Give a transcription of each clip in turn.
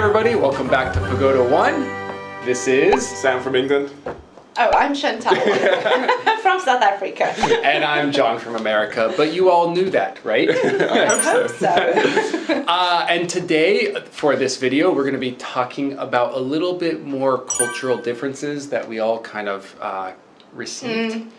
everybody, welcome back to Pagoda 1. This is Sam from England. Oh, I'm Chantelle from South Africa. And I'm John from America, but you all knew that, right? I hope so. And today, for this video, we're going to be talking about a little bit more cultural differences that we all kind of received.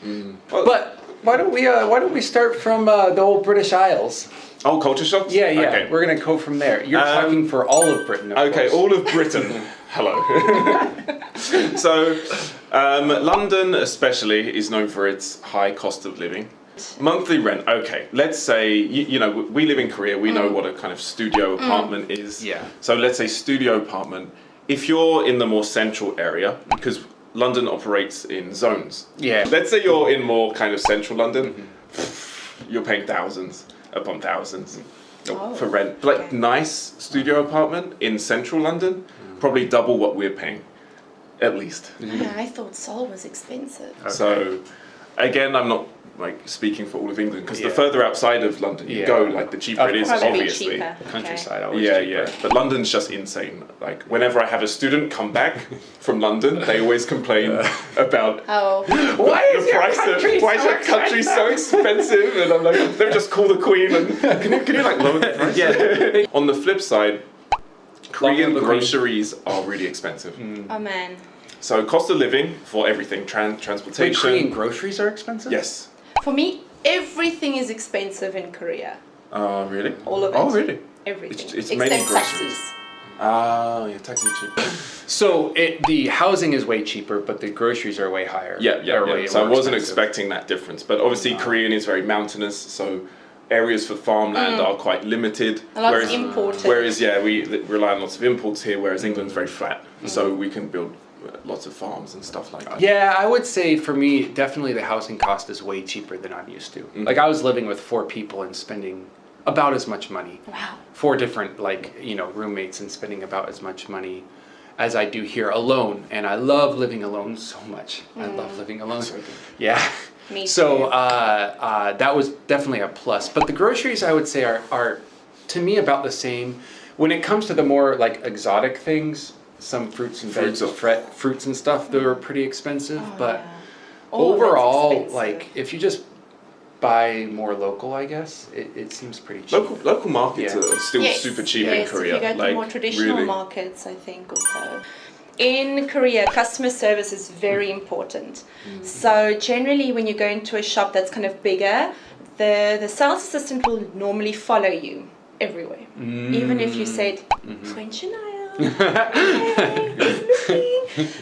Well, But why don't we start from the old British Isles? oh, culture shocks? Yeah. Okay. We're going to go from there. You're talking for all of Britain, of Okay, course. all of Britain. Hello. So, London especially is known for its high cost of living. Monthly rent, okay. Let's say, you know, we live in Korea, we know what a kind of studio apartment is. Yeah. So let's say studio apartment. If you're in the more central area, because London operates in zones. Yeah. Let's say you're in more kind of central London, you're paying thousands upon thousands for rent. But like nice studio apartment in central London, probably double what we're paying, at least. Yeah, I thought Seoul was expensive. So, again, I'm not like speaking for all of England because Yeah. the further outside of London you Yeah. go, like the cheaper it is, Probably obviously. cheaper. Countryside always Yeah, cheaper. yeah. But London's just insane. Like, whenever I have a student come back from London, they always complain about Oh, Why is your country why is so your country so expensive? And I'm like, let me just call the Queen and can you like lower the price? Yeah. On the flip side, Korean the Queen. groceries are really expensive. oh man. So cost of living for everything, Wait, transportation. Korean groceries are expensive? Yes. For me, everything is expensive in Korea. Oh, really? All of it. Oh, really? Everything. It's mainly except groceries. taxes. Ah, yeah, taxi cheap. So the housing is way cheaper, but the groceries are way higher. Yeah. Or way So I more wasn't expensive. expecting that difference. But obviously, Korean is very mountainous, so areas for farmland are quite limited. A lot imported. Whereas, yeah, we rely on lots of imports here, whereas England's very flat. So we can build lots of farms and stuff like that. Yeah, I would say for me, definitely the housing cost is way cheaper than I'm used to. Like I was living with 4 people and spending about as much money. Wow. 4 different roommates and spending about as much money as I do here alone. And I love living alone so much. I love living alone. So good. Yeah. Me So too. that was definitely a plus. But the groceries, I would say, are to me about the same. When it comes to the more like exotic things, some fruits and fruits and stuff, they're pretty expensive. Oh, but yeah. All of it's overall, expensive. like if you just buy more local, I guess it seems pretty cheap. Local markets Yeah. are still super cheap in Korea. If you go to like, more traditional really. markets, I think also. In Korea, customer service is very important. So generally, when you go into a shop that's kind of bigger, the sales assistant will normally follow you everywhere. Even if you said,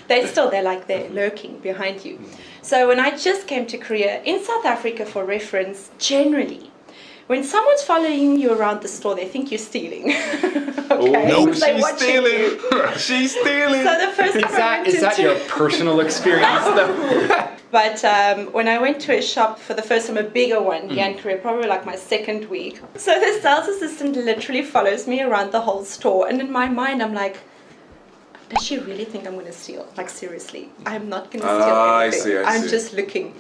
they're lurking behind you. So when I just came to Korea, in South Africa for reference, generally, when someone's following you around the store, they think you're stealing. Okay? No, Because they're she's watching stealing. you. She's stealing. So the first time Is that your personal experience though? But when I went to a shop for the first time, a bigger one here in Korea, probably like my second week. So the sales assistant literally follows me around the whole store. And in my mind, I'm like, does she really think I'm going to steal? Like, seriously, I'm not going to steal I anything. see, I I'm see. just looking.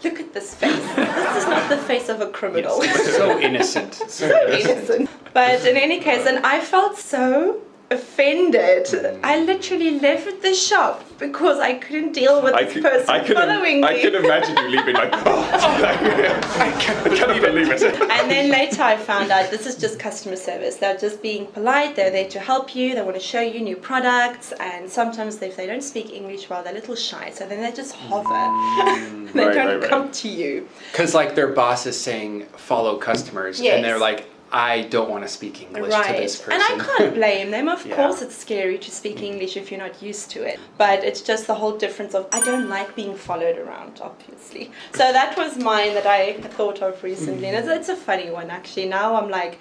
Look at this face. This is not the face of a criminal. So innocent. So innocent. But in any case, and I felt so offended. I literally left the shop because I couldn't deal with this person following me. I can imagine you leaving like, I can't even believe it. And then later I found out this is just customer service. They're just being polite. They're there to help you. They want to show you new products. And sometimes if they don't speak English well, they're a little shy. So then they just hover. They don't come to you. Because like their boss is saying follow customers, Yes. and they're like, I don't want to speak English to this person. And I can't blame them. Of Yeah. course it's scary to speak English if you're not used to it. But it's just the whole difference of I don't like being followed around, obviously. So that was mine that I thought of recently. And it's a funny one, actually. Now I'm like,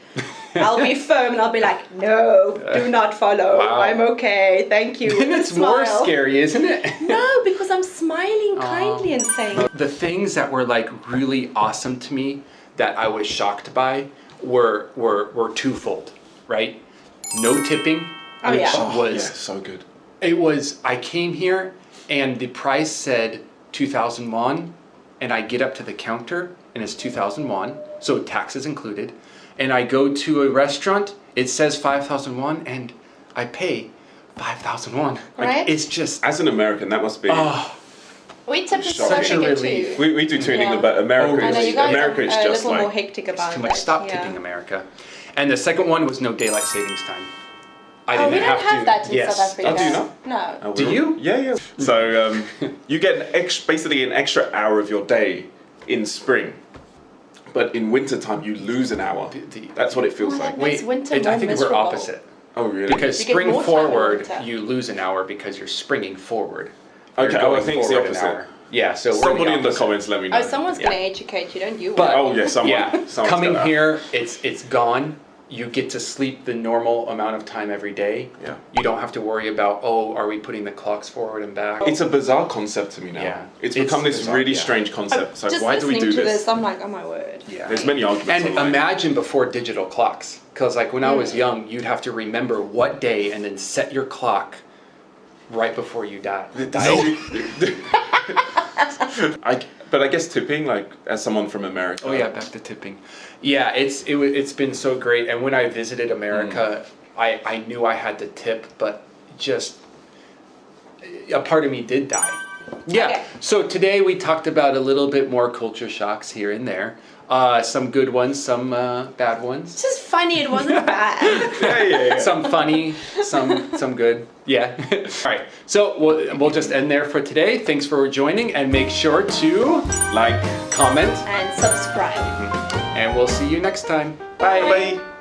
I'll be firm and I'll be like, no, do not follow. Wow. I'm okay. Thank you. And it's more Smile. scary, isn't it? No, because I'm smiling kindly and saying, The things that were like really awesome to me that I was shocked by were twofold, right? No tipping, Oh, which yeah. was so good. it was I came here and the price said 2,000 won, and I get up to the counter and it's 2,000 won, so taxes included, and I go to a restaurant, it says 5,000 won, and I pay 5,000 won. Like, Right? it's just, As an American, that must be. We tip in South Such a Africa relief. too. We do too in England, but I America know you is guys America are is a just little more like. hectic about too much. it. Stop yeah. tipping America. And the second one was no daylight savings time. I Oh, we don't have that in yes. South Africa. Oh, do you not? No. Oh, Do we're- you? Yeah, yeah. So you get basically an extra hour of your day in spring, but in winter time you lose an hour. That's what it feels Oh, like. Makes winter I more think miserable. we're opposite. Oh, really? Because You get spring more time in forward, winter. you lose an hour because you're springing forward. Okay, You're oh, I going think it's the forward an opposite. hour. Yeah, so we're Somebody in the opposite. comments let me know. Oh, someone's Yeah. going to educate you, don't you? But- Oh yeah, someone. Yeah, someone's coming got that. here, it's gone. You get to sleep the normal amount of time every day. Yeah. You don't have to worry about, oh, are we putting the clocks forward and back? It's a bizarre concept to me now. Yeah. It's It's become this bizarre, really yeah. strange concept. So Just why do we listening do to this? I'm like, oh my word. Yeah. There's many arguments. And online. imagine before digital clocks. Because like when I was young, you'd have to remember what day and then set your clock right before you die. But I guess tipping, like as someone from America. Oh yeah, back to tipping. Yeah, it's been so great. And when I visited America, I knew I had to tip, but just a part of me did die. Yeah. Okay. So today we talked about a little bit more culture shocks here and there. Some good ones, some bad ones. It's just funny, it wasn't bad. Yeah. Some funny, some good. Yeah. All right. So we'll just end there for today. Thanks for joining, and make sure to Like. comment, And subscribe. and we'll see you next time. Bye. Bye.